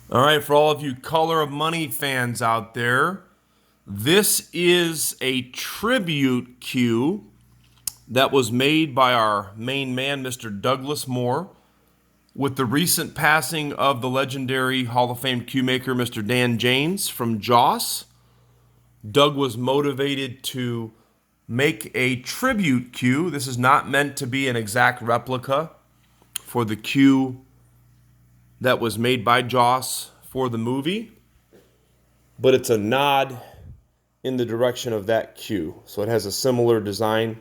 All right, for all of you Color of Money fans out there, this is a tribute cue that was made by our main man, Mr. Douglas Moore, with the recent passing of the legendary Hall of Fame cue maker, Mr. Dan James from Joss. Doug was motivated to make a tribute cue. This is not meant to be an exact replica for the cue that was made by Joss for the movie, but it's a nod in the direction of that cue. So it has a similar design,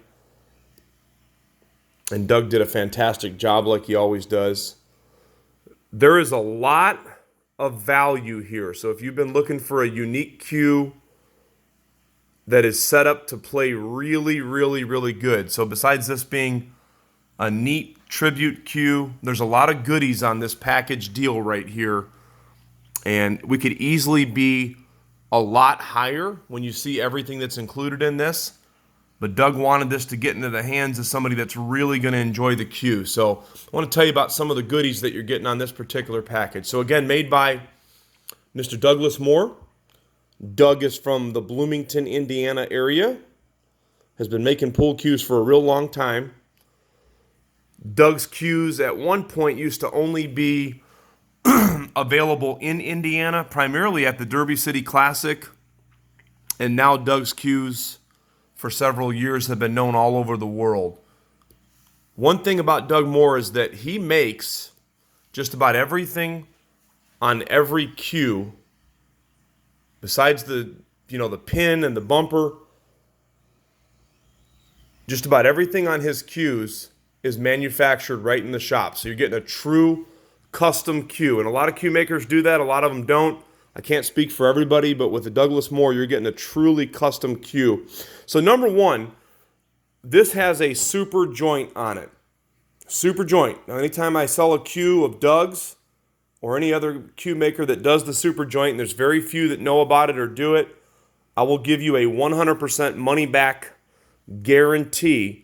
and Doug did a fantastic job like he always does. There is a lot of value here. So if you've been looking for a unique cue that is set up to play really, really, really good. So besides this being a neat tribute cue, there's a lot of goodies on this package deal right here. And we could easily be a lot higher when you see everything that's included in this. But Doug wanted this to get into the hands of somebody that's really going to enjoy the cue. So I want to tell you about some of the goodies that you're getting on this particular package. So again, made by Mr. Douglas Moore. Doug is from the Bloomington, Indiana area. Has been making pool cues for a real long time. Doug's cues at one point used to only be available in Indiana, primarily at the Derby City Classic. And now Doug's cues for several years have been known all over the world. One thing about Doug Moore is that he makes just about everything on every cue, besides the pin and the bumper. Just about everything on his cues is manufactured right in the shop. So you're getting a true custom cue. And a lot of cue makers do that. A lot of them don't. I can't speak for everybody, but with the Douglas Moore, you're getting a truly custom cue. So number one, this has a super joint on it. Super joint. Now, anytime I sell a cue of Doug's or any other cue maker that does the super joint, and there's very few that know about it or do it, I will give you a 100% money back guarantee,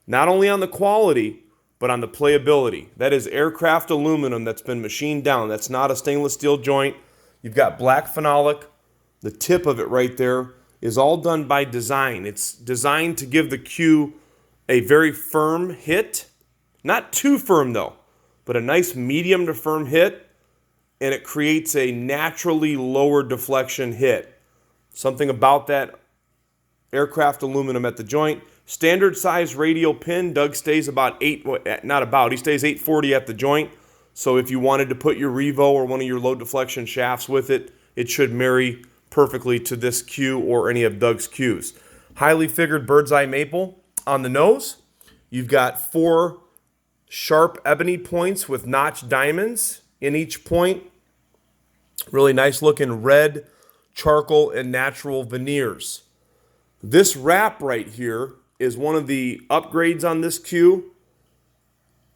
not only on the quality, but on the playability. That is aircraft aluminum that's been machined down. That's not a stainless steel joint. You've got black phenolic. The tip of it right there is all done by design. It's designed to give the cue a very firm hit. Not too firm though, but a nice medium to firm hit. And it creates a naturally lower deflection hit. Something about that aircraft aluminum at the joint. Standard size radial pin. Doug stays about he stays 840 at the joint. So if you wanted to put your Revo or one of your low deflection shafts with it, it should marry perfectly to this cue or any of Doug's cues. Highly figured Birdseye maple on the nose. You've got 4 sharp ebony points with notched diamonds in each point. Really nice looking red, charcoal, and natural veneers. This wrap right here is one of the upgrades on this cue.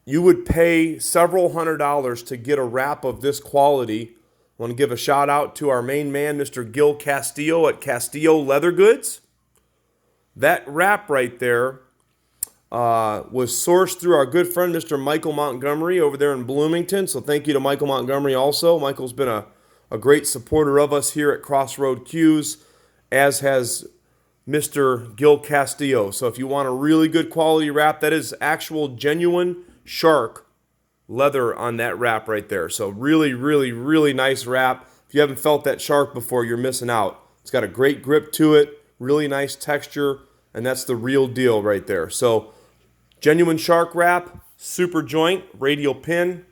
You would pay several $100s to get a wrap of this quality. I want to give a shout out to our main man, Mr. Gil Castillo at Castillo Leather Goods. That wrap right there was sourced through our good friend, Mr. Michael Montgomery over there in Bloomington. So thank you to Michael Montgomery also. Michael's been a great supporter of us here at Crossroad Cues, as has Mr. Gil Castillo. So if you want a really good quality wrap, that is actual genuine shark leather on that wrap right there. So really, really, really nice wrap. If you haven't felt that shark before, you're missing out. It's got a great grip to it, really nice texture, and that's the real deal right there. So genuine shark wrap, super joint, radial pin.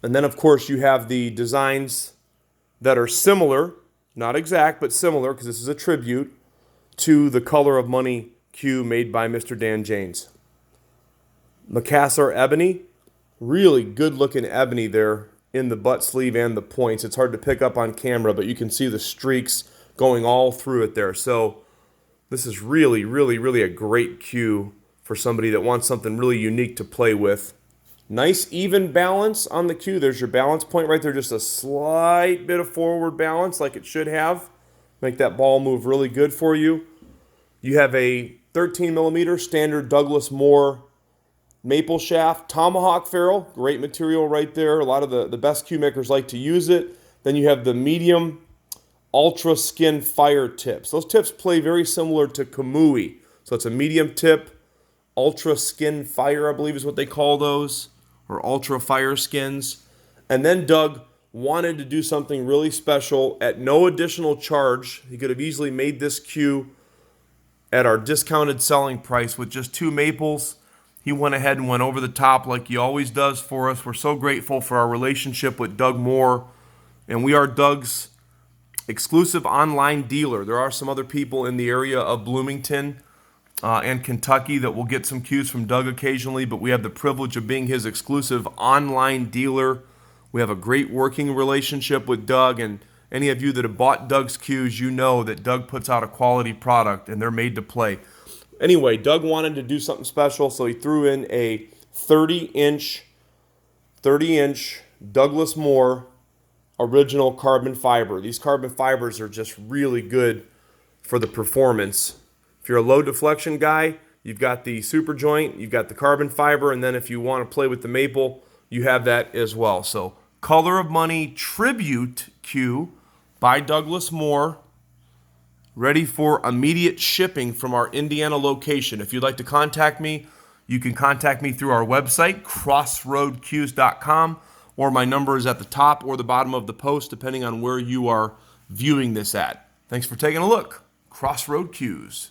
And then, of course, you have the designs that are similar, not exact, but similar, because this is a tribute to the Color of Money cue made by Mr. Dan James. Macassar ebony, really good looking ebony there in the butt sleeve and the points. It's hard to pick up on camera, but you can see the streaks going all through it there. So this is really, really, really a great cue for somebody that wants something really unique to play with. Nice even balance on the cue. There's your balance point right there, just a slight bit of forward balance like it should have. Make that ball move really good for you. You have a 13 millimeter standard Douglas Moore maple shaft, tomahawk ferrule, great material right there. A lot of the best cue makers like to use it. Then you have the medium ultra skin fire tips. Those tips play very similar to kamui. So it's a medium tip, ultra skin fire, I believe is what they call those, or ultra fire skins. And then Doug wanted to do something really special at no additional charge. He could have easily made this cue at our discounted selling price with just 2 maples. He went ahead and went over the top like he always does for us. We're so grateful for our relationship with Doug Moore, and we are Doug's exclusive online dealer. There are some other people in the area of Bloomington and Kentucky that will get some cues from Doug occasionally, but we have the privilege of being his exclusive online dealer. We have a great working relationship with Doug, and any of you that have bought Doug's cues, you know that Doug puts out a quality product and they're made to play. Anyway, Doug wanted to do something special, so he threw in a 30-inch Douglas Moore original carbon fiber. These carbon fibers are just really good for the performance. If you're a low deflection guy, you've got the super joint, you've got the carbon fiber, and then if you want to play with the maple, you have that as well. So Color of Money Tribute Cue by Douglas Moore, ready for immediate shipping from our Indiana location. If you'd like to contact me, you can contact me through our website, crossroadcues.com, or my number is at the top or the bottom of the post, depending on where you are viewing this at. Thanks for taking a look. Crossroad Cues.